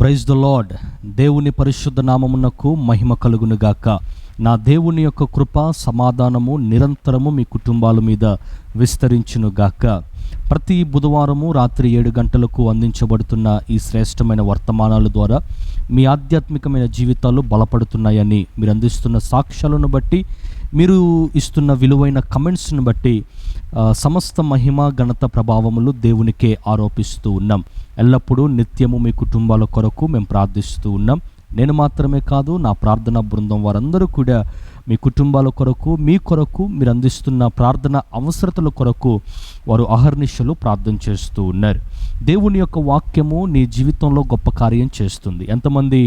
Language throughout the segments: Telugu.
Praise the lord. దేవుని పరిశుద్ధ నామమునకు మహిమ కలుగును గాక. నా దేవుని యొక్క కృప సమాధానము నిరంతరము మీ కుటుంబాల మీద విస్తరించును గాక. ప్రతి బుధవారము రాత్రి 7 గంటలకు అందించబడుతున్న ఈ శ్రేష్టమైన వర్తమానాల ద్వారా మీ ఆధ్యాత్మికమైన జీవితాలు బలపడుతున్నాయని మీరు అందిస్తున్న సాక్ష్యాలను బట్టి, మీరు ఇస్తున్న విలువైన కమెంట్స్ను బట్టి సమస్త మహిమ ఘనత ప్రభావములు దేవునికే ఆరోపిస్తూ ఉన్నాం. ఎల్లప్పుడూ నిత్యము మీ కుటుంబాల కొరకు మేము ప్రార్థిస్తూ ఉన్నాం. నేను మాత్రమే కాదు, నా ప్రార్థనా బృందం వారందరూ కూడా మీ కుటుంబాల కొరకు, మీ కొరకు, మీరు అందిస్తున్న ప్రార్థన అవసరతల కొరకు వారు అహర్నిశలు ప్రార్థన చేస్తూ ఉన్నారు. దేవుని యొక్క వాక్యము నీ జీవితంలో గొప్ప కార్యం చేస్తుంది. ఎంతమంది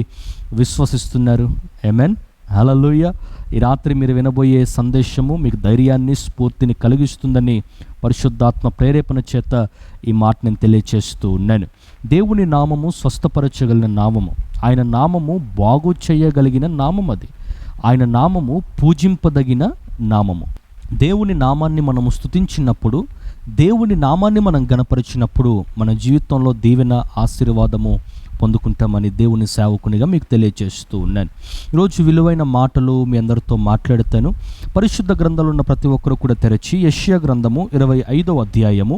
విశ్వసిస్తున్నారు? ఆమేన్, హల్లెలూయా. ఈ రాత్రి మీరు వినబోయే సందేశము మీకు ధైర్యాన్ని, స్ఫూర్తిని కలిగిస్తుందని పరిశుద్ధాత్మ ప్రేరేపణ చేత ఈ మాట నేను తెలియచేస్తూ ఉన్నాను. దేవుని నామము స్వస్థపరచగలిగిన నామము, ఆయన నామము బాగు చేయగలిగిన నామం, అది ఆయన నామము పూజింపదగిన నామము. దేవుని నామాన్ని మనము స్తుతించినప్పుడు, దేవుని నామాన్ని మనం గణపరిచినప్పుడు మన జీవితంలో దీవెన, ఆశీర్వాదము పొందుకుంటామని దేవుని సేవకునిగా మీకు తెలియజేస్తూ ఉన్నాను. ఈరోజు విలువైన మాటలు మీ అందరితో మాట్లాడతాను. పరిశుద్ధ గ్రంథంలో ఉన్న ప్రతి ఒక్కరు కూడా తెరచి యెషయా గ్రంథము 25వ అధ్యాయము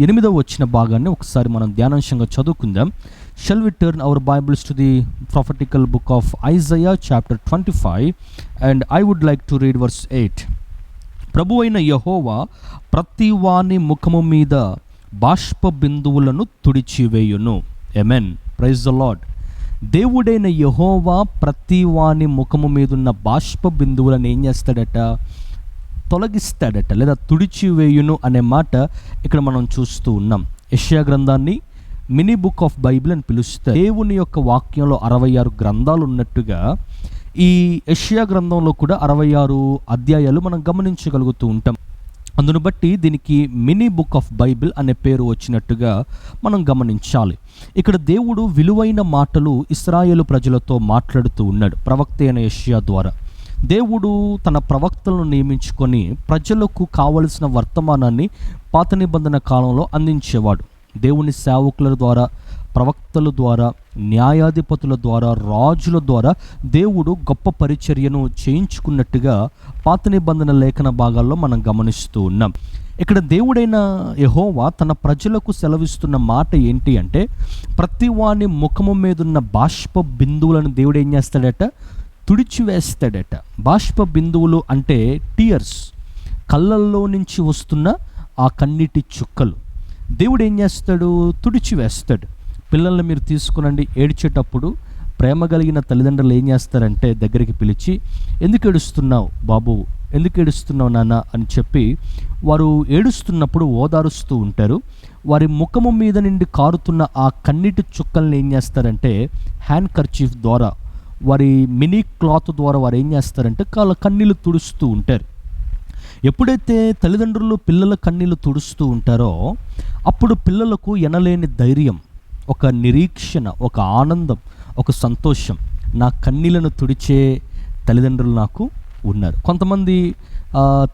8వ వచ్చిన భాగాన్ని ఒకసారి మనం ధ్యానాంశంగా చదువుకుందాం. Shall we turn our Bibles to the prophetical book of Isaiah chapter 25, and I would like to read verse 8. ప్రభు అయిన యెహోవా ప్రతి వాని ముఖము మీద బాష్ప బిందువులను తుడిచివేయును. ఆమేన్, ప్రైజ్ ద లార్డ్. దేవుడైన యెహోవా ప్రతి వాని ముఖము మీద ఉన్న బాష్ప బిందువులను ఏం చేస్తాడట? తొలగిస్తాడట, లేదా తుడిచివేయును అనే మాట ఇక్కడ మనం చూస్తూ ఉన్నాం. యెషయా గ్రంథాన్ని మినీ బుక్ ఆఫ్ బైబిల్ అని పిలుస్తారు. దేవుని యొక్క వాక్యంలో 66 గ్రంథాలు ఉన్నట్టుగా ఈ యెషయా గ్రంథంలో కూడా 66 అధ్యాయాలు మనం గమనించగలుగుతూ ఉంటాం. అందును బట్టి దీనికి మినీ బుక్ ఆఫ్ బైబిల్ అనే పేరు వచ్చినట్టుగా మనం గమనించాలి. ఇక్కడ దేవుడు విలువైన మాటలు ఇశ్రాయేలు ప్రజలతో మాట్లాడుతూ ఉన్నాడు ప్రవక్త అయిన యెషయా ద్వారా. దేవుడు తన ప్రవక్తలను నియమించుకొని ప్రజలకు కావలసిన వర్తమానాన్ని పాత నిబంధన కాలంలో అందించేవాడు. దేవుని సేవకుల ద్వారా, ప్రవక్తల ద్వారా, న్యాయాధిపతుల ద్వారా, రాజుల ద్వారా దేవుడు గొప్ప పరిచర్యను చేయించుకున్నట్టుగా పాత నిబంధన లేఖన భాగాల్లో మనం గమనిస్తూ ఉన్నాం. ఇక్కడ దేవుడైన యెహోవా తన ప్రజలకు సెలవిస్తున్న మాట ఏంటి అంటే, ప్రతి వాని ముఖము మీదున్న బాష్ప బిందువులను దేవుడు ఏం చేస్తాడట? తుడిచివేస్తాడట. బాష్ప బిందువులు అంటే టీయర్స్, కళ్ళల్లో నుంచి వస్తున్న ఆ కన్నీటి చుక్కలు దేవుడు ఏం చేస్తాడు? తుడిచివేస్తాడు. పిల్లల్ని మీరు తీసుకునండి, ఏడ్చేటప్పుడు ప్రేమ కలిగిన తల్లిదండ్రులు ఏం చేస్తారంటే దగ్గరికి పిలిచి, ఎందుకు ఏడుస్తున్నావు బాబు, ఎందుకు ఏడుస్తున్నావు నాన్న అని చెప్పి వారు ఏడుస్తున్నప్పుడు ఓదారుస్తూ ఉంటారు. వారి ముఖము మీద నుండి కారుతున్న ఆ కన్నీటి చుక్కల్ని ఏం చేస్తారంటే హ్యాండ్ కర్చీఫ్ ద్వారా, వారి మినీ క్లాత్ ద్వారా వారు ఏం చేస్తారంటే కన్నీళ్ళు తుడుస్తూ ఉంటారు. ఎప్పుడైతే తల్లిదండ్రులు పిల్లల కన్నీళ్ళు తుడుస్తూ ఉంటారో అప్పుడు పిల్లలకు ఎనలేని ధైర్యం, ఒక నిరీక్షణ, ఒక ఆనందం, ఒక సంతోషం. నా కన్నీళ్లను తుడిచే తల్లిదండ్రులు నాకు ఉన్నారు. కొంతమంది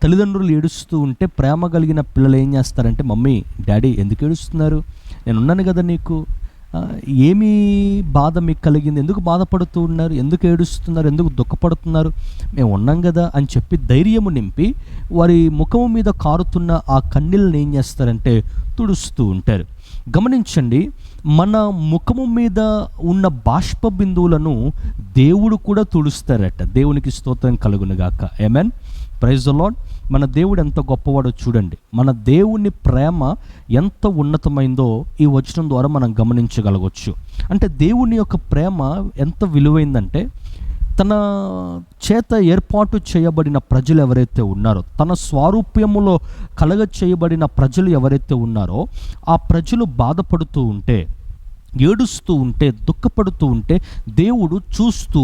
తల్లిదండ్రులు ఏడుస్తూ ఉంటే ప్రేమ కలిగిన పిల్లలు ఏం చేస్తారంటే, మమ్మీ, డాడీ ఎందుకు ఏడుస్తున్నారు? నేను ఉన్నాను కదా నీకు, ఏమీ బాధ మీకు కలిగింది, ఎందుకు బాధపడుతూ ఉన్నారు, ఎందుకు ఏడుస్తున్నారు, ఎందుకు దుఃఖపడుతున్నారు, మేము ఉన్నాం కదా అని చెప్పి ధైర్యము నింపి వారి ముఖము మీద కారుతున్న ఆ కన్నీళ్ళని ఏం చేస్తారంటే తుడుస్తూ ఉంటారు. గమనించండి, మన ముఖము మీద ఉన్న బాష్ప బిందువులను దేవుడు కూడా తుడుస్తారట. దేవునికి స్తోత్రం కలుగునుగాక. ఆమేన్, ప్రైజ్ ద లార్డ్. మన దేవుడు ఎంత గొప్పవాడో చూడండి. మన దేవుని ప్రేమ ఎంత ఉన్నతమైందో ఈ వచనం ద్వారా మనం గమనించగలగవచ్చు. అంటే దేవుని యొక్క ప్రేమ ఎంత విలువైందంటే, తన చేత ఏర్పాటు చేయబడిన ప్రజలు ఎవరైతే ఉన్నారో, తన స్వారూప్యములో కలగ చేయబడిన ప్రజలు ఎవరైతే ఉన్నారో ఆ ప్రజలు బాధపడుతూ ఉంటే, ఏడుస్తూ ఉంటే, దుఃఖపడుతూ ఉంటే దేవుడు చూస్తూ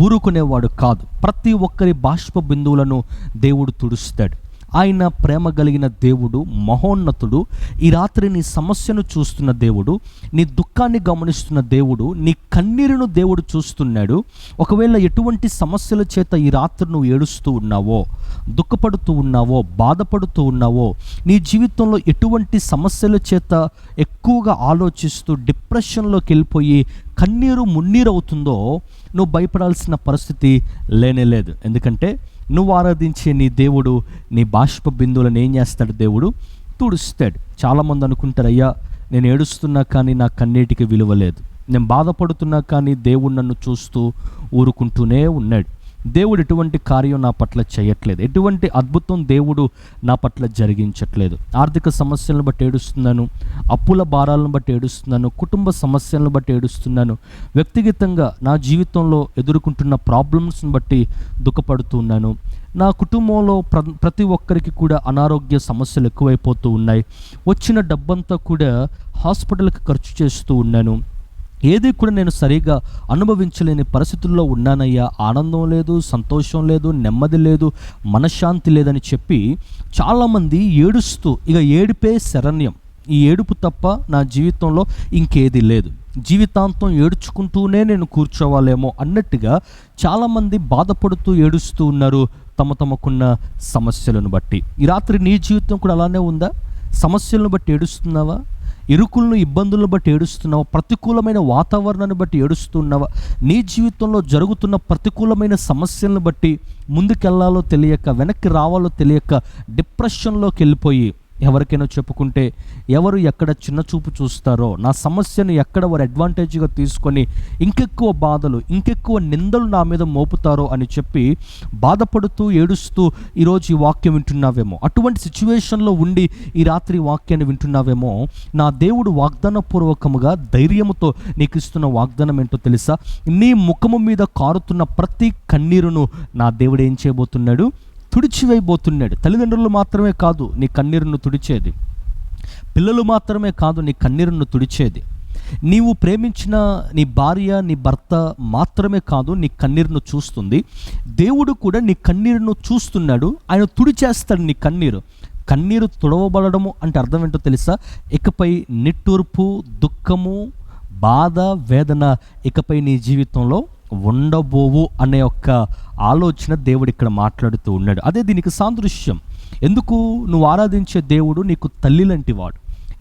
ఊరుకునేవాడు కాదు. ప్రతి ఒక్కరి బాష్ప బిందువులను దేవుడు తుడుస్తాడు. ఆయన ప్రేమ కలిగిన దేవుడు, మహోన్నతుడు. ఈ రాత్రి నీ సమస్యను చూస్తున్న దేవుడు, నీ దుఃఖాన్ని గమనిస్తున్న దేవుడు, నీ కన్నీరును దేవుడు చూస్తున్నాడు. ఒకవేళ ఎటువంటి సమస్యల చేత ఈ రాత్రి నువ్వు ఏడుస్తూ ఉన్నావో, దుఃఖపడుతూ ఉన్నావో, బాధపడుతూ ఉన్నావో, నీ జీవితంలో ఎటువంటి సమస్యల చేత ఎక్కువగా ఆలోచిస్తూ డిప్రెషన్లోకి వెళ్ళిపోయి కన్నీరు మున్నీరు అవుతుందో, నువ్వు భయపడాల్సిన పరిస్థితి లేనేలేదు. ఎందుకంటే నువ్వు ఆరాధించే నీ దేవుడు నీ బాష్ప బిందువులను ఏం చేస్తాడు? దేవుడు తుడుస్తాడు. చాలామంది అనుకుంటారు, అయ్యా నేను ఏడుస్తున్నా కానీ నా కన్నీటికి విలువ లేదు, నేను బాధపడుతున్నా కానీ దేవుడు నన్ను చూస్తూ ఊరుకుంటూనే ఉన్నాడు, దేవుడు ఎటువంటి కార్యం నా పట్ల చేయట్లేదు, ఎటువంటి అద్భుతం దేవుడు నా పట్ల జరిగించట్లేదు. ఆర్థిక సమస్యలను బట్టి ఏడుస్తున్నాను, అప్పుల భారాలను బట్టి ఏడుస్తున్నాను, కుటుంబ సమస్యలను బట్టి ఏడుస్తున్నాను, వ్యక్తిగతంగా నా జీవితంలో ఎదుర్కొంటున్న ప్రాబ్లమ్స్ని బట్టి దుఃఖపడుతున్నాను, నా కుటుంబంలో ప్రతి ఒక్కరికి కూడా అనారోగ్య సమస్యలు ఎక్కువైపోతూ ఉన్నాయి, వచ్చిన డబ్బంతా కూడా హాస్పిటల్కి ఖర్చు చేస్తూ ఉన్నాను, ఏది కూడా నేను సరిగా అనుభవించలేని పరిస్థితుల్లో ఉన్నానయ్యా, ఆనందం లేదు, సంతోషం లేదు, నెమ్మది లేదు, మనశ్శాంతి లేదని చెప్పి చాలామంది ఏడుస్తూ, ఇక ఏడుపే శరణ్యం, ఈ ఏడుపు తప్ప నా జీవితంలో ఇంకేది లేదు, జీవితాంతం ఏడ్చుకుంటూనే నేను కూర్చోవాలేమో అన్నట్టుగా చాలామంది బాధపడుతూ ఏడుస్తూ ఉన్నారు తమకున్న సమస్యలను బట్టి. ఈ రాత్రి నీ జీవితం కూడా అలానే ఉందా? సమస్యలను బట్టి ఏడుస్తున్నావా? ఇరుకులను, ఇబ్బందులను బట్టి ఏడుస్తున్నావా? ప్రతికూలమైన వాతావరణాన్ని బట్టి ఏడుస్తున్నావా? నీ జీవితంలో జరుగుతున్న ప్రతికూలమైన సమస్యలను బట్టి ముందుకెళ్లాలో తెలియక, వెనక్కి రావాలో తెలియక డిప్రెషన్లోకి వెళ్ళిపోయి ఎవరికైనా చెప్పుకుంటే ఎవరు ఎక్కడ చిన్న చూపు చూస్తారో, నా సమస్యను ఎక్కడ వారు అడ్వాంటేజ్గా తీసుకొని ఇంకెక్కువ బాధలు, ఇంకెక్కువ నిందలు నా మీద మోపుతారో అని చెప్పి బాధపడుతూ ఏడుస్తూ ఈరోజు ఈ వాక్యం వింటున్నావేమో, అటువంటి సిచ్యువేషన్లో ఉండి ఈ రాత్రి వాక్యాన్ని వింటున్నావేమో. నా దేవుడు వాగ్దానపూర్వకముగా ధైర్యముతో నీకు ఇస్తున్న వాగ్దానం ఏంటో తెలుసా? నీ ముఖము మీద కారుతున్న ప్రతి కన్నీరును నా దేవుడు ఏం చేయబోతున్నాడు? తుడిచివేయబోతున్నాడు. తల్లిదండ్రులు మాత్రమే కాదు నీ కన్నీరును తుడిచేది, పిల్లలు మాత్రమే కాదు నీ కన్నీరును తుడిచేది, నీవు ప్రేమించిన నీ భార్య, నీ భర్త మాత్రమే కాదు నీ కన్నీరును చూస్తుంది. దేవుడు కూడా నీ కన్నీరును చూస్తున్నాడు, ఆయన తుడిచేస్తాడు నీ కన్నీరు. కన్నీరు తుడవబడము అంటే అర్థం ఏంటో తెలుసా? ఇకపై నిట్టూర్పు, దుఃఖము, బాధ, వేదన ఇకపై నీ జీవితంలో ఉండబోవు అనే ఒక ఆలోచన దేవుడు ఇక్కడ మాట్లాడుతూ ఉన్నాడు. అదే దీనికి సాదృశ్యం. ఎందుకు? నువ్వు ఆరాధించే దేవుడు నీకు తల్లి లాంటి వాడు,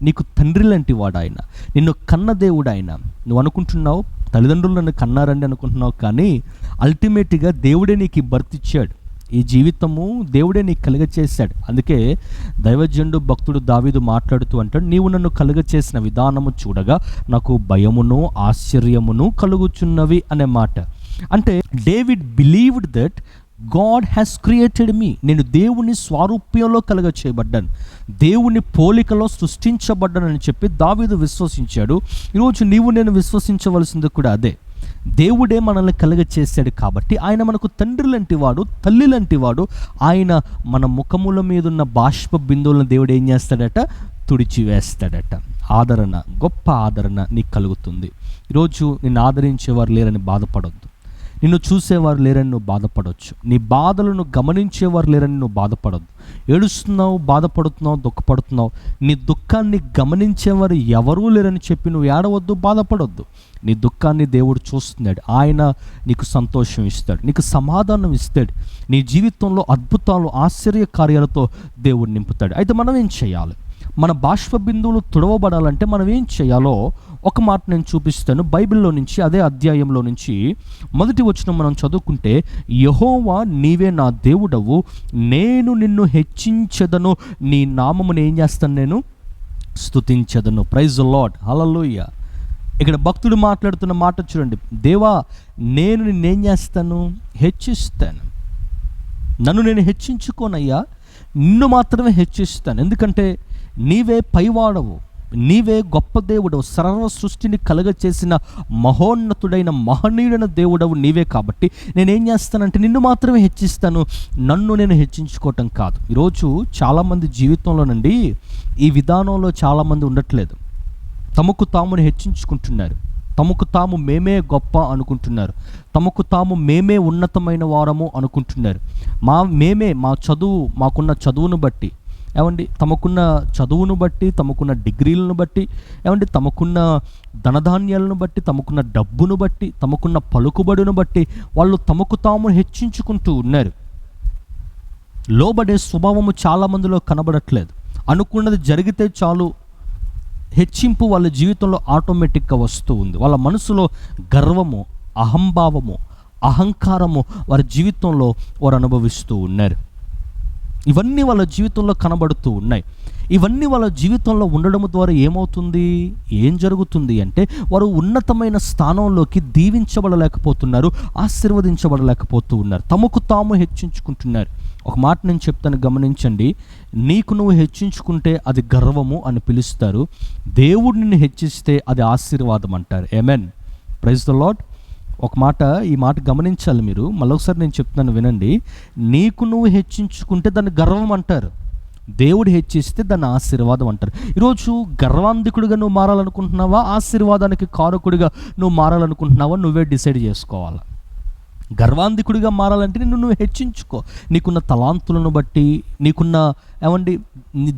నీకు తండ్రి లాంటి వాడు. ఆయన నిన్ను కన్న దేవుడు. ఆయన నువ్వు అనుకుంటున్నావు తల్లిదండ్రులు నన్ను కన్నారండి అనుకుంటున్నావు, కానీ అల్టిమేట్గా దేవుడే నీకు ఈ బర్త్ ఇచ్చాడు, ఈ జీవితము దేవుడే నీకు కలుగచేశాడు. అందుకే దైవజనుడు భక్తుడు దావీదు మాట్లాడుతూ అంటాడు, నీవు నన్ను కలుగచేసిన విధానము చూడగా నాకు భయమును ఆశ్చర్యమును కలుగుచున్నవి అనే మాట. అంటే David believed that God has created me. నేను దేవుని స్వారూప్యంలో కలుగ చేయబడ్డాను, దేవుని పోలికలో సృష్టించబడ్డానని చెప్పి దావీదు విశ్వసించాడు. ఈరోజు నీవు నేను విశ్వసించవలసింది కూడా అదే. దేవుడే మనల్ని కలుగ చేశాడు కాబట్టి ఆయన మనకు తండ్రి లాంటి వాడు, తల్లి లాంటి వాడు. ఆయన మన ముఖముల మీద ఉన్న బాష్ప బిందువులను దేవుడు ఏం చేస్తాడట? తుడిచివేస్తాడట. ఆదరణ, గొప్ప ఆదరణ నీకు కలుగుతుంది. ఈరోజు నిన్ను ఆదరించేవారు లేరని బాధపడొద్దు, నిన్ను చూసేవారు లేరని నువ్వు బాధపడవచ్చు, నీ బాధలను గమనించేవారు లేరని నువ్వు బాధపడొద్దు. ఏడుస్తున్నావు, బాధపడుతున్నావు, దుఃఖపడుతున్నావు, నీ దుఃఖాన్ని గమనించేవారు ఎవరూ లేరని చెప్పి నువ్వు ఏడవద్దు, బాధపడొద్దు. నీ దుఃఖాన్ని దేవుడు చూస్తున్నాడు, ఆయన నీకు సంతోషం ఇస్తాడు, నీకు సమాధానం ఇస్తాడు, నీ జీవితంలో అద్భుతాలు, ఆశ్చర్య కార్యాలతో దేవుడు నింపుతాడు. అయితే మనం ఏం చేయాలి? మన బాష్ప బిందువులు తుడవబడాలంటే మనం ఏం చేయాలో ఒక మాట నేను చూపిస్తాను. బైబిల్లో నుంచి అదే అధ్యాయంలో నుంచి మొదటి వచనం మనం చదువుకుంటే, యెహోవా నీవే నా దేవుడవు, నేను నిన్ను హెచ్చించెదను, నీ నామమును ఏం చేస్తాను? నేను స్తుతించెదను. ప్రైజ్ ది లార్డ్, హల్లెలూయా. ఇక్కడ భక్తుడు మాట్లాడుతున్న మాట చూడండి, దేవా నేను నిన్నేం చేస్తాను? హెచ్చిస్తాను. నన్ను నేను హెచ్చించుకోనయ్యా, నిన్ను మాత్రమే హెచ్చిస్తాను. ఎందుకంటే నీవే పైవాడవు, నీవే గొప్ప దేవుడవు, సర్వ సృష్టిని కలగచేసిన మహోన్నతుడైన మహనీయుడైన దేవుడవు నీవే. కాబట్టి నేనేం చేస్తానంటే నిన్ను మాత్రమే హెచ్చిస్తాను, నన్ను నేను హెచ్చించుకోవటం కాదు. ఈరోజు చాలామంది జీవితంలో నుండి ఈ విధానంలో చాలామంది ఉండట్లేదు, తమకు తామును హెచ్చించుకుంటున్నారు. తమకు తాము మేమే గొప్ప అనుకుంటున్నారు, తమకు తాము మేమే ఉన్నతమైన వారము అనుకుంటున్నారు. మా చదువు, మాకున్న చదువును బట్టి ఏమండి, తమకున్న చదువును బట్టి, తమకున్న డిగ్రీలను బట్టి ఏమండి, తమకున్న ధనధాన్యాలను బట్టి, తమకున్న డబ్బును బట్టి, తమకున్న పలుకుబడిను బట్టి వాళ్ళు తమకు తాము హెచ్చించుకుంటూ ఉన్నారు. లోబడే స్వభావము చాలామందిలో కనబడట్లేదు. అనుకున్నది జరిగితే చాలు హెచ్చింపు వాళ్ళ జీవితంలో ఆటోమేటిక్గా వస్తూ ఉంది. వాళ్ళ మనసులో గర్వము, అహంభావము, అహంకారము వారి జీవితంలో వారు అనుభవిస్తూ ఉన్నారు. ఇవన్నీ వాళ్ళ జీవితంలో కనబడుతూ ఉన్నాయి. ఇవన్నీ వాళ్ళ జీవితంలో ఉండడం ద్వారా ఏమవుతుంది, ఏం జరుగుతుంది అంటే వారు ఉన్నతమైన స్థానంలోకి దీవించబడలేకపోతున్నారు, ఆశీర్వదించబడలేకపోతూ ఉన్నారు. తమకు తాము హెచ్చించుకుంటున్నారు. ఒక మాట నేను చెప్తాను, గమనించండి. నీకు నువ్వు హెచ్చించుకుంటే అది గర్వము అని పిలుస్తారు. దేవుడు నిన్ను హెచ్చిస్తే అది ఆశీర్వాదం అంటారు. ఆమేన్, ప్రైజ్ ద లార్డ్. ఈ మాట గమనించాలి మీరు. మళ్ళొకసారి నేను చెప్తున్నాను, వినండి. నీకు నువ్వు హెచ్చించుకుంటే దాన్ని గర్వం అంటారు, దేవుడు హెచ్చిస్తే దాన్ని ఆశీర్వాదం అంటారు. ఈరోజు గర్వాంధికుడిగా నువ్వు మారాలనుకుంటున్నావా, ఆశీర్వాదానికి కారకుడిగా నువ్వు మారాలనుకుంటున్నావా, నువ్వే డిసైడ్ చేసుకోవాలి. గర్వాంధికుడిగా మారాలంటే నువ్వు హెచ్చించుకో. నీకున్న తలాంతులను బట్టి, నీకున్న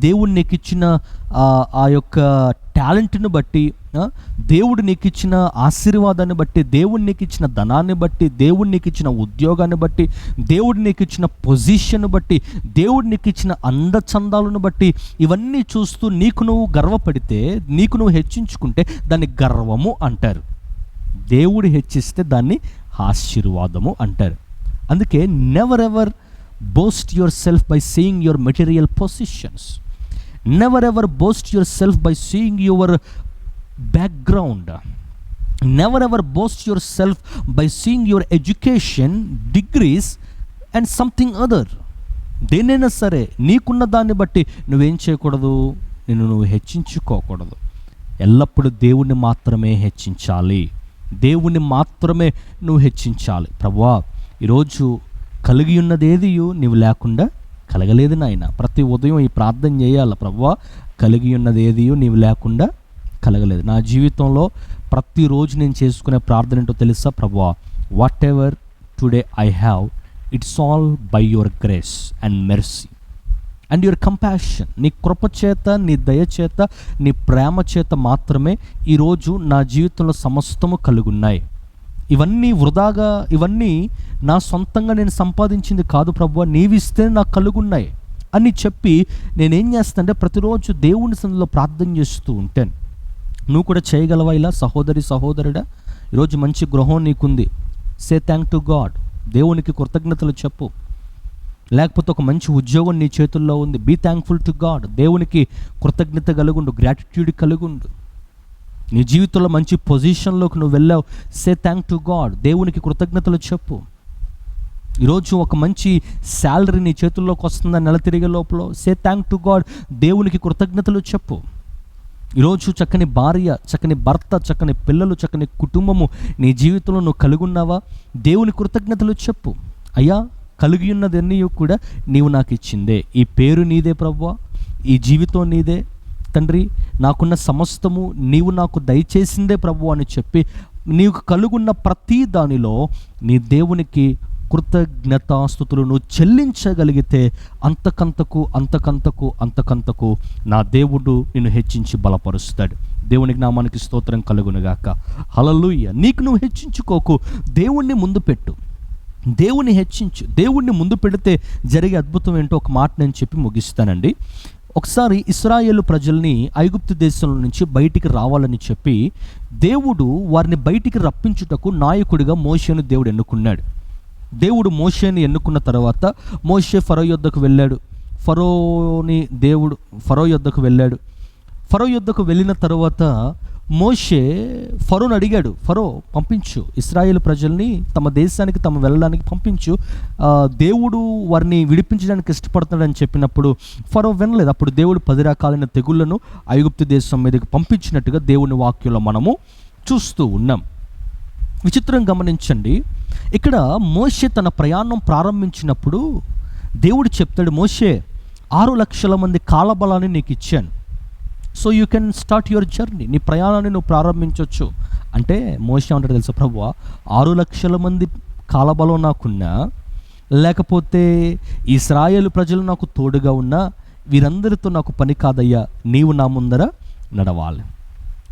దేవుడు నీకు ఇచ్చిన ఆ యొక్క టాలెంట్ని బట్టి, దేవుడు నీకు ఇచ్చిన ఆశీర్వాదాన్ని బట్టి, దేవుడు నీకు ఇచ్చిన ధనాన్ని బట్టి, దేవుడు నీకు ఇచ్చిన ఉద్యోగాన్ని బట్టి, దేవుడు నీకు ఇచ్చిన పొజిషన్ బట్టి, దేవుడు నీకు ఇచ్చిన అందచందాలను బట్టి, ఇవన్నీ చూస్తూ నీకు నువ్వు గర్వపడితే, నీకు నువ్వు హెచ్చించుకుంటే దాన్ని గర్వము అంటారు. దేవుడు హెచ్చిస్తే దాన్ని ఆశీర్వాదము అంటారు. అందుకే never ever boast yourself by seeing your material positions. Never ever boast yourself by seeing your background. Never ever boast yourself by seeing your education, degrees and something other. దేనైనా సరే నీకున్న దాన్ని బట్టి నువ్వేం చేయకూడదు, నువ్వు హెచ్చించుకోకూడదు. ఎల్లప్పుడూ దేవుణ్ణి మాత్రమే హెచ్చించాలి, దేవుణ్ణి మాత్రమే నువ్వు హెచ్చించాలి. ప్రభువా, ఈరోజు కలిగి ఉన్నదేది నీవు లేకుండా కలగలేదు నాయన. ప్రతి ఉదయం ఈ ప్రార్థన చేయాలి. ప్రభువా, కలిగి ఉన్నదేది నీవు లేకుండా కలగలేదు. నా జీవితంలో ప్రతిరోజు నేను చేసుకునే ప్రార్థన ఏంటో తెలుసా? ప్రభువా, what ever today I have, it's all by your grace and mercy and your compassion. నీ కృప చేత, నీ దయ చేత, నీ ప్రేమ చేత మాత్రమే ఈరోజు నా జీవితంలో సమస్తము కలుగున్నాయి. ఇవన్నీ వృధాగా, ఇవన్నీ నా సొంతంగా నేను సంపాదించింది కాదు ప్రభువా, నీవిస్తే నాకు కలుగున్నాయి అని చెప్పి నేనేం చేస్తానంటే ప్రతిరోజు దేవుని సన్నిధిలో ప్రార్థన చేస్తూ ఉంటాను. నువ్వు కూడా చేయగలవా ఇలా? సహోదరుడా, ఈరోజు మంచి గృహం నీకుంది, సే థ్యాంక్ టు గాడ్. దేవునికి కృతజ్ఞతలు చెప్పు. లేకపోతే ఒక మంచి ఉద్యోగం నీ చేతుల్లో ఉంది, బీ థ్యాంక్ఫుల్ టు గాడ్. దేవునికి కృతజ్ఞత కలుగుండు, గ్రాటిట్యూడ్ కలుగుండు. నీ జీవితంలో మంచి పొజిషన్లోకి నువ్వు వెళ్ళావు, సే థ్యాంక్ టు గాడ్. దేవునికి కృతజ్ఞతలు చెప్పు. ఈరోజు ఒక మంచి శాలరీ నీ చేతుల్లోకి వస్తుందని నెల తిరిగే లోపల, సే థ్యాంక్ టు గాడ్. దేవునికి కృతజ్ఞతలు చెప్పు. ఈరోజు చక్కని భార్య, చక్కని భర్త, చక్కని పిల్లలు, చక్కని కుటుంబము నీ జీవితంలో నువ్వు కలిగి ఉన్నావా? దేవుని కృతజ్ఞతలు చెప్పు. అయ్యా, కలిగి ఉన్నదన్నీ కూడా నీవు నాకు ఇచ్చిందే. ఈ పేరు నీదే ప్రభువా, ఈ జీవితం నీదే తండ్రి, నాకున్న సమస్తము నీవు నాకు దయచేసిందే ప్రభువా అని చెప్పి నీవు కలుగున్న ప్రతి దానిలో నీ దేవునికి కృతజ్ఞతాస్తుతులు నువ్వు చెల్లించగలిగితే అంతకంతకు నా దేవుడు నిన్ను హెచ్చించి బలపరుస్తాడు. దేవునికి నామానికి స్తోత్రం కలుగునుగాక. హల్లెలూయా. నీకు నువ్వు హెచ్చించుకోకు, దేవుణ్ణి ముందు పెట్టు, దేవుని హెచ్చించు. దేవుణ్ణి ముందు పెడితే జరిగే అద్భుతం ఏంటో ఒక మాట నేను చెప్పి ముగిస్తానండి. ఒకసారి ఇశ్రాయేలు ప్రజల్ని ఐగుప్తు దేశంలో నుంచి బయటికి రావాలని చెప్పి దేవుడు వారిని బయటికి రప్పించుటకు నాయకుడిగా మోషేను దేవుడు ఎన్నుకున్నాడు. దేవుడు మోషేని ఎన్నుకున్న తర్వాత మోషే ఫరో యొద్దకు వెళ్ళాడు. ఫరో యొద్దకు వెళ్ళిన తర్వాత మోషే ఫరోను అడిగాడు, ఫరో పంపించు, ఇశ్రాయేలు ప్రజల్ని తమ దేశానికి తమ వెళ్ళడానికి పంపించు, దేవుడు వారిని విడిపించడానికి ఇష్టపడుతున్నాడని చెప్పినప్పుడు ఫరో వినలేదు. అప్పుడు దేవుడు 10 రకాలైన తెగుళ్లను ఐగుప్తు దేశం మీదకి పంపించినట్టుగా దేవుని వాక్యంలో మనము చూస్తూ ఉన్నాం. విచిత్రం గమనించండి, ఇక్కడ మోషే తన ప్రయాణం ప్రారంభించినప్పుడు దేవుడు చెప్తాడు, మోషే 6 లక్షల మంది కాళ్ళబలాన్ని నీకు ఇచ్చాను, so you can start your journey. నీ ప్రయాణాన్ని నువ్వు ప్రారంభించవచ్చు అంటే మోషే ఏమంటాడు తెలుసా, ప్రభువా 6,00,000 మంది కాలబలం నాకున్నా, లేకపోతే ఇశ్రాయేలు ప్రజలు నాకు తోడుగా ఉన్నా, వీరందరితో నాకు పని కాదయ్యా, నీవు నా ముందర నడవాలి.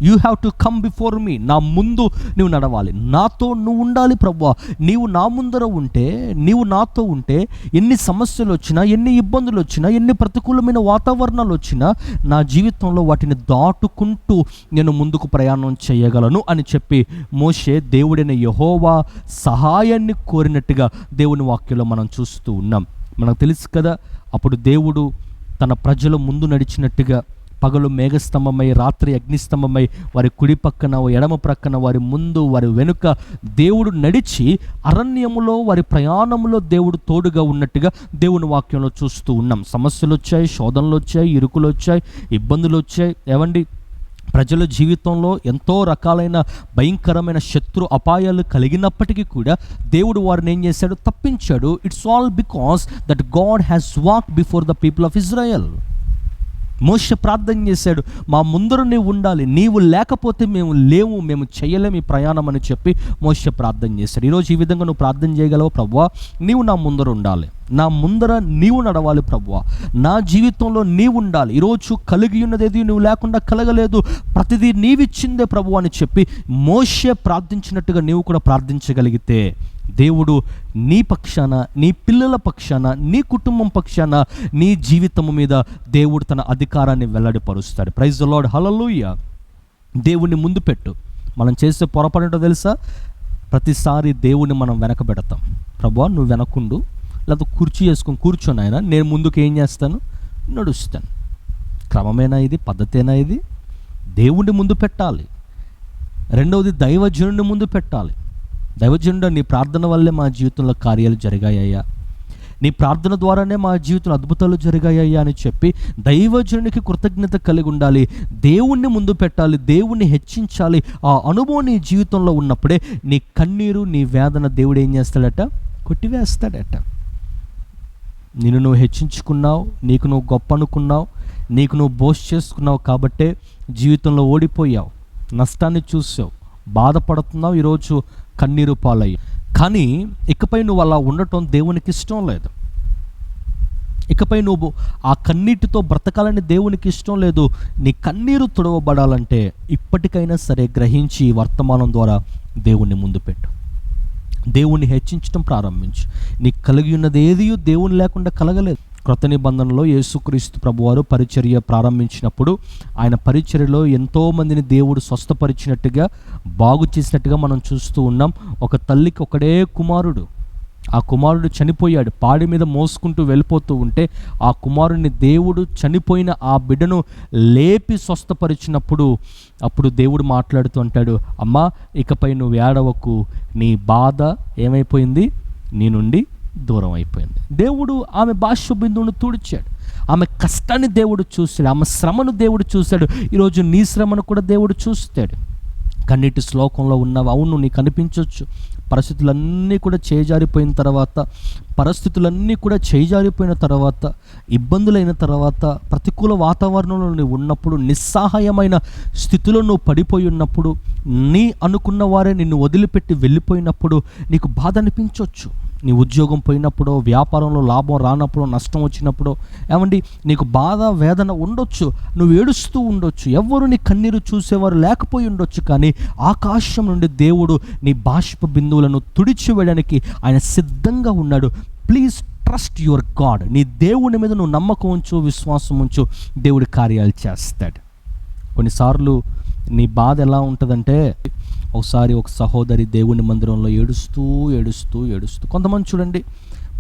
You have to come before me, నా ముందు నువ్వు నడవాలి, నాతో నువ్వు ఉండాలి ప్రభువా. నీవు నా ముందర ఉంటే, నీవు నాతో ఉంటే, ఎన్ని సమస్యలు వచ్చినా, ఎన్ని ఇబ్బందులు వచ్చినా, ఎన్ని ప్రతికూలమైన వాతావరణాలు వచ్చినా, నా జీవితంలో వాటిని దాటుకుంటూ నేను ముందుకు ప్రయాణం చేయగలను అని చెప్పి మోషే దేవుడైన యెహోవా సహాయాన్ని కోరినట్టుగా దేవుని వాక్యంలో మనం చూస్తూ ఉన్నాం. మనకు తెలుసు కదా, అప్పుడు దేవుడు తన ప్రజల ముందు నడిచినట్టుగా, పగలు మేఘస్తంభమై, రాత్రి అగ్నిస్తంభమై, వారి కుడి పక్కన ఎడమ ప్రక్కన, వారి ముందు వారి వెనుక దేవుడు నడిచి అరణ్యములో వారి ప్రయాణంలో దేవుడు తోడుగా ఉన్నట్టుగా దేవుని వాక్యంలో చూస్తూ ఉన్నాం. సమస్యలు వచ్చాయి, శోధనలు వచ్చాయి, ఇరుకులు వచ్చాయి, ఇబ్బందులు వచ్చాయి. ఏవండి, ప్రజల జీవితంలో ఎంతో రకాలైన భయంకరమైన శత్రు అపాయాలు కలిగినప్పటికీ కూడా దేవుడు వారిని ఏం చేశాడు, తప్పించాడు. It's all because that God has walked before the people of Israel. మోషే ప్రార్థన చేశాడు, మా ముందర నీవు ఉండాలి, నీవు లేకపోతే మేము లేవు, మేము చేయలేము ఈ ప్రయాణం అని చెప్పి మోషే ప్రార్థన చేశాడు. ఈరోజు ఈ విధంగా నువ్వు ప్రార్థన చేయగలవు, ప్రభువా నీవు నా ముందర ఉండాలి, నా ముందర నీవు నడవాలి ప్రభువా, నా జీవితంలో నీవు ఉండాలి. ఈరోజు కలిగి ఉన్నదేది నువ్వు లేకుండా కలగలేదు, ప్రతిదీ నీవిచ్చిందే ప్రభువా అని చెప్పి మోషే ప్రార్థించినట్టుగా నీవు కూడా ప్రార్థించగలిగితే దేవుడు నీ పక్షాన, నీ పిల్లల పక్షాన, నీ కుటుంబం పక్షాన, నీ జీవితం మీద దేవుడు తన అధికారాన్ని వెల్లడిపరుస్తాడు. ప్రైజ్ ది లార్డ్, హల్లెలూయా. దేవుణ్ణి ముందు పెట్టు. మనం చేసే పొరపాటు తెలుసా, ప్రతిసారి దేవుణ్ణి మనం వెనకబెడతాం. ప్రభువా నువ్వు వెనకుండు, లేకపోతే కుర్చీ చేసుకొని కూర్చొని ఆయన, నేను ముందుకు ఏం చేస్తాను, నడుస్తాను. క్రమమేనా ఇది, పద్ధతేనా ఇది? దేవుణ్ణి ముందు పెట్టాలి. రెండవది దైవజనుడిని ముందు పెట్టాలి. దైవజనుడు, నీ ప్రార్థన వల్లే మా జీవితంలో కార్యాలు జరిగాయ్యా, నీ ప్రార్థన ద్వారానే మా జీవితంలో అద్భుతాలు జరిగాయ్యా అని చెప్పి దైవజనునికి కృతజ్ఞత కలిగి ఉండాలి. దేవుణ్ణి ముందు పెట్టాలి, దేవుణ్ణి హెచ్చించాలి. ఆ అనుభవం నీ జీవితంలో ఉన్నప్పుడే నీ కన్నీరు, నీ వేదన దేవుడు ఏం చేస్తాడట, కొట్టివేస్తాడట. నిన్ను నువ్వు హెచ్చించుకున్నావు, నీకు నువ్వు గొప్ప అనుకున్నావు, నీకు నువ్వు బోస్ట్ చేసుకున్నావు కాబట్టే జీవితంలో ఓడిపోయావు, నష్టాన్ని చూసావు, బాధపడుతున్నావు, ఈరోజు కన్నీరు పాలయ్యి. కానీ ఇకపై నువ్వు అలా ఉండటం దేవునికి ఇష్టం లేదు. ఇకపై నువ్వు ఆ కన్నీటితో బ్రతకాలని దేవునికి ఇష్టం లేదు. నీ కన్నీరు తుడవబడాలంటే ఇప్పటికైనా సరే గ్రహించి వర్తమానం ద్వారా దేవుణ్ణి ముందు పెట్టు, దేవుణ్ణి హెచ్చించడం ప్రారంభించు. నీకు కలిగి ఉన్నది ఏది దేవుని లేకుండా కలగలేదు. క్రొత్త నిబంధనలో యేసుక్రీస్తు ప్రభువారు పరిచర్య ప్రారంభించినప్పుడు ఆయన పరిచర్యలో ఎంతోమందిని దేవుడు స్వస్థపరిచినట్టుగా, బాగు చేసినట్టుగా మనం చూస్తూ ఉన్నాం. ఒక తల్లికి ఒకడే కుమారుడు, ఆ కుమారుడు చనిపోయాడు, పాడి మీద మోసుకుంటూ వెళ్ళిపోతూ ఉంటే ఆ కుమారుడిని దేవుడు చనిపోయిన ఆ బిడ్డను లేపి స్వస్థపరిచినప్పుడు అప్పుడు దేవుడు మాట్లాడుతూ అంటాడు, అమ్మా ఇకపై నువ్వు ఏడవకు, నీ బాధ ఏమైపోయింది, నీ నుండి దూరం అయిపోయింది. దేవుడు ఆమె బాష్ప బిందువును తుడిచాడు, ఆమె కష్టాన్ని దేవుడు చూశాడు, ఆమె శ్రమను దేవుడు చూశాడు. ఈరోజు నీ శ్రమను కూడా దేవుడు చూస్తాడు. కన్నీటి శ్లోకంలో ఉన్నావు, అవును నీకు అనిపించవచ్చు, పరిస్థితులన్నీ కూడా చేజారిపోయిన తర్వాత, ఇబ్బందులైన తర్వాత, ప్రతికూల వాతావరణంలో నువ్వు ఉన్నప్పుడు, నిస్సహాయమైన స్థితిలో నువ్వు పడిపోయి ఉన్నప్పుడు, నీ అనుకున్న వారే నిన్ను వదిలిపెట్టి వెళ్ళిపోయినప్పుడు నీకు బాధ అనిపించవచ్చు. నీ ఉద్యోగం పోయినప్పుడు, వ్యాపారంలో లాభం రానప్పుడు, నష్టం వచ్చినప్పుడు, ఏమండి నీకు బాధ వేదన ఉండొచ్చు, నువ్వు ఏడుస్తూ ఉండొచ్చు, ఎవ్వరు నీ కన్నీరు చూసేవారు లేకపోయి ఉండొచ్చు. కానీ ఆకాశం నుండి దేవుడు నీ బాష్ప బిందువులను తుడిచివేయడానికి ఆయన సిద్ధంగా ఉన్నాడు. Please trust your God. నీ దేవుని మీద నువ్వు నమ్మకం ఉంచు, విశ్వాసం ఉంచు, దేవుడి కార్యాలు చేస్తాడు. కొన్నిసార్లు నీ బాధ ఎలా ఉంటుందంటే, ఒకసారి ఒక సహోదరి దేవుని మందిరంలో ఏడుస్తూ కొంతమంది చూడండి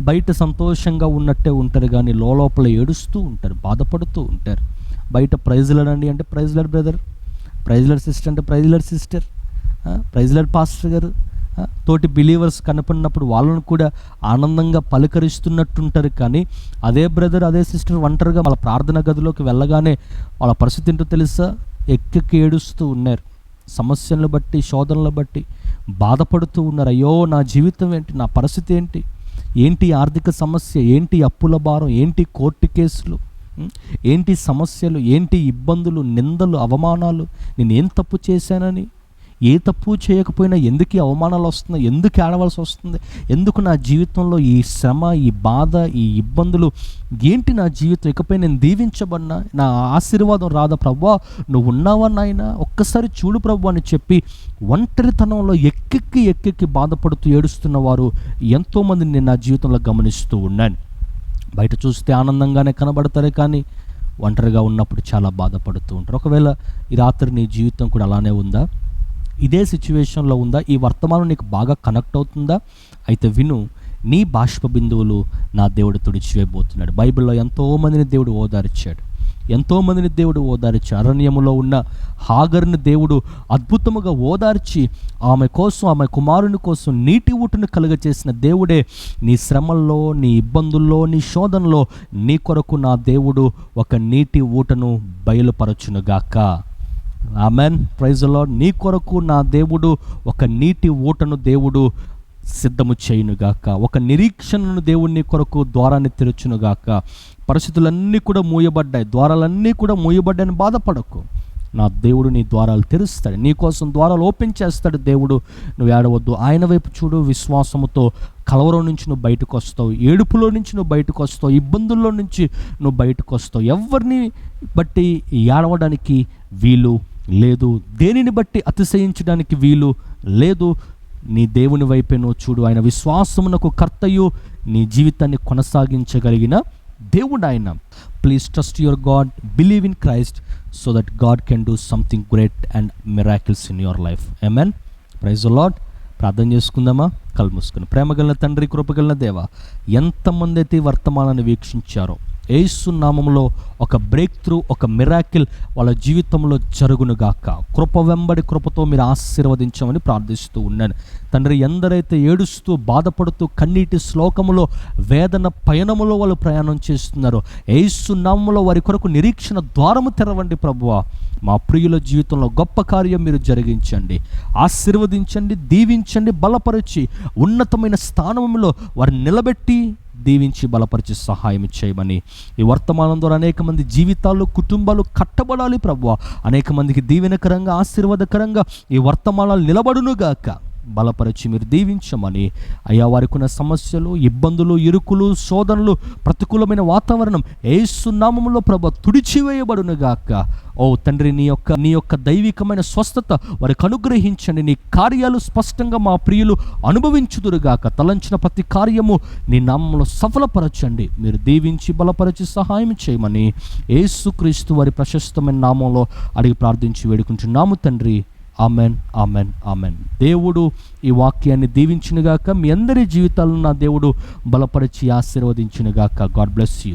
బయట సంతోషంగా ఉన్నట్టే ఉంటారు, కానీ లోపల ఏడుస్తూ ఉంటారు, బాధపడుతూ ఉంటారు. బయట ప్రైజ్ లాడ్ అండి అంటే praise Lord brother, praise Lord sister అంటే praise Lord sister, praise Lord pastor గారు, తోటి బిలీవర్స్ కనపడినప్పుడు వాళ్ళను కూడా ఆనందంగా పలకరిస్తున్నట్టుంటారు. కానీ అదే బ్రదర్, అదే సిస్టర్ ఒంటరిగా వాళ్ళ ప్రార్థన గదిలోకి వెళ్ళగానే వాళ్ళ పరిస్థితి ఏంటో తెలుసా, ఎక్కెక్కి ఏడుస్తూ ఉన్నారు. సమస్యలను బట్టి, శోధనలు బట్టి బాధపడుతూ ఉన్నారు. అయ్యో నా జీవితం ఏంటి, నా పరిస్థితి ఏంటి, ఏంటి ఆర్థిక సమస్య, ఏంటి అప్పుల భారం, ఏంటి కోర్టు కేసులు, ఏంటి సమస్యలు, ఏంటి ఇబ్బందులు, నిందలు, అవమానాలు, నేనేం తప్పు చేశానని, ఏ తప్పు చేయకపోయినా ఎందుకు ఈ అవమానాలు వస్తున్నాయి, ఎందుకు ఏడవలసి వస్తుంది, ఎందుకు నా జీవితంలో ఈ శ్రమ, ఈ బాధ, ఈ ఇబ్బందులు ఏంటి, నా జీవితం ఇకపై నేను దీవించబడినా, నా ఆశీర్వాదం రాదా ప్రభువా, నువ్వు ఉన్నావా నాయనా, ఒక్కసారి చూడు ప్రభువా అని చెప్పి ఒంటరితనంలో ఎక్కెక్కి బాధపడుతూ ఏడుస్తున్న వారు ఎంతోమందిని నేను నా జీవితంలో గమనిస్తూ ఉన్నాను. బయట చూస్తే ఆనందంగానే కనబడతారే కానీ ఒంటరిగా ఉన్నప్పుడు చాలా బాధపడుతూ ఉంటారు. ఒకవేళ ఈ రాత్రి నీ జీవితం కూడా అలానే ఉందా, ఇదే సిచ్యువేషన్లో ఉందా, ఈ వర్తమానం నీకు బాగా కనెక్ట్ అవుతుందా, అయితే విను, నీ బాష్ప బిందువులు నా దేవుడు తుడిచివేయబోతున్నాడు. బైబిల్లో ఎంతోమందిని దేవుడు ఓదార్చాడు. అరణ్యములో ఉన్న హాగరుని దేవుడు అద్భుతముగా ఓదార్చి ఆమె కోసం, ఆమె కుమారుని కోసం నీటి ఊటను కలుగచేసిన దేవుడే నీ శ్రమల్లో, నీ ఇబ్బందుల్లో, నీ శోధనలో నీ కొరకు నా దేవుడు ఒక నీటి ఊటను బయలుపరచునుగాక. Amen, praise the Lord. నీ కొరకు నా దేవుడు ఒక నీటి ఊటను దేవుడు సిద్ధము చేయునుగాక. ఒక నిరీక్షణను దేవుడు నీ కొరకు ద్వారాన్ని తెరచునుగాక. పరిస్థితులన్నీ కూడా మూయబడ్డాయి, ద్వారాలన్నీ కూడా మూయబడ్డాయని బాధపడకు. నా దేవుడు నీ ద్వారాలు తెరుస్తాడు, నీ కోసం ద్వారాలు ఓపెన్ చేస్తాడు దేవుడు. నువ్వు ఏడవద్దు, ఆయన వైపు చూడు. విశ్వాసముతో కలవరం నుంచి నువ్వు బయటకు వస్తావు, ఏడుపులో నుంచి నువ్వు బయటకు వస్తావు, ఇబ్బందుల్లో నుంచి నువ్వు బయటకు వస్తావు. ఎవరిని బట్టి ఏడవడానికి వీలు లేదు, దేనిని బట్టి అతిశయించడానికి వీలు లేదు. నీ దేవుని వైపే నువ్వు చూడు. ఆయన విశ్వాసమునకు కర్తయు, నీ జీవితాన్ని కొనసాగించగలిగిన దేవుడు ఆయన. Please trust your God, believe in Christ so that God can do something great and miracles in your life. Amen. Praise the Lord. ప్రార్థన చేసుకుందామా? కళ్ళు మూసుకుని. ప్రేమగల తండ్రి, కృపగల దేవా, ఎంతమంది అయితే ఈ వర్తమానాన్ని వీక్షించారో యేసు నామములో ఒక బ్రేక్ త్రూ, ఒక మిరాకిల్ వాళ్ళ జీవితంలో జరుగునుగాక. కృప వెంబడి కృపతో మీరు ఆశీర్వదించమని ప్రార్థిస్తూ ఉన్నాను తండ్రి. ఎందరైతే ఏడుస్తూ బాధపడుతూ కన్నీటి శ్లోకములో, వేదన పయనములో వాళ్ళు ప్రయాణం చేస్తున్నారో యేసు నామములో వారి కొరకు నిరీక్షణ ద్వారము తెరవండి ప్రభువా. మా ప్రియుల జీవితంలో గొప్ప కార్యం మీరు జరిగించండి, ఆశీర్వదించండి, దీవించండి, బలపరిచి ఉన్నతమైన స్థానంలో వారిని నిలబెట్టి దీవించి బలపరిచి సహాయం చేయమని ఈ వర్తమానం ద్వారా అనేక మంది జీవితాలు, కుటుంబాలు కట్టబడాలి ప్రభువా. అనేక మందికి దీవెనకరంగా, ఆశీర్వాదకరంగా ఈ వర్తమానాలు నిలబడునుగాక. బలపరిచి మీరు దీవించమని అయ్యా, వారికి ఉన్న సమస్యలు, ఇబ్బందులు, ఇరుకులు, శోధనలు, ప్రతికూలమైన వాతావరణం యేసు నామములో ప్రభువా తుడిచివేయబడునుగాక. ఓ తండ్రి, నీ యొక్క దైవికమైన స్వస్థత వారికి అనుగ్రహించండి. నీ కార్యాలు స్పష్టంగా మా ప్రియులు అనుభవించుదురుగాక. తలంచిన ప్రతి కార్యము నీ నామములో సఫలపరచండి. మీరు దీవించి బలపరిచి సహాయం చేయమని యేసుక్రీస్తు వారి ప్రశస్తమైన నామంలో అడిగి ప్రార్థించి వేడుకుంటున్నాము తండ్రి. Amen, amen, amen. దేవుడు ఈ వాక్యాన్ని దీవించునుగాక. మీ అందరి జీవితాలను నా దేవుడు బలపరిచి ఆశీర్వదించునుగాక. God bless you.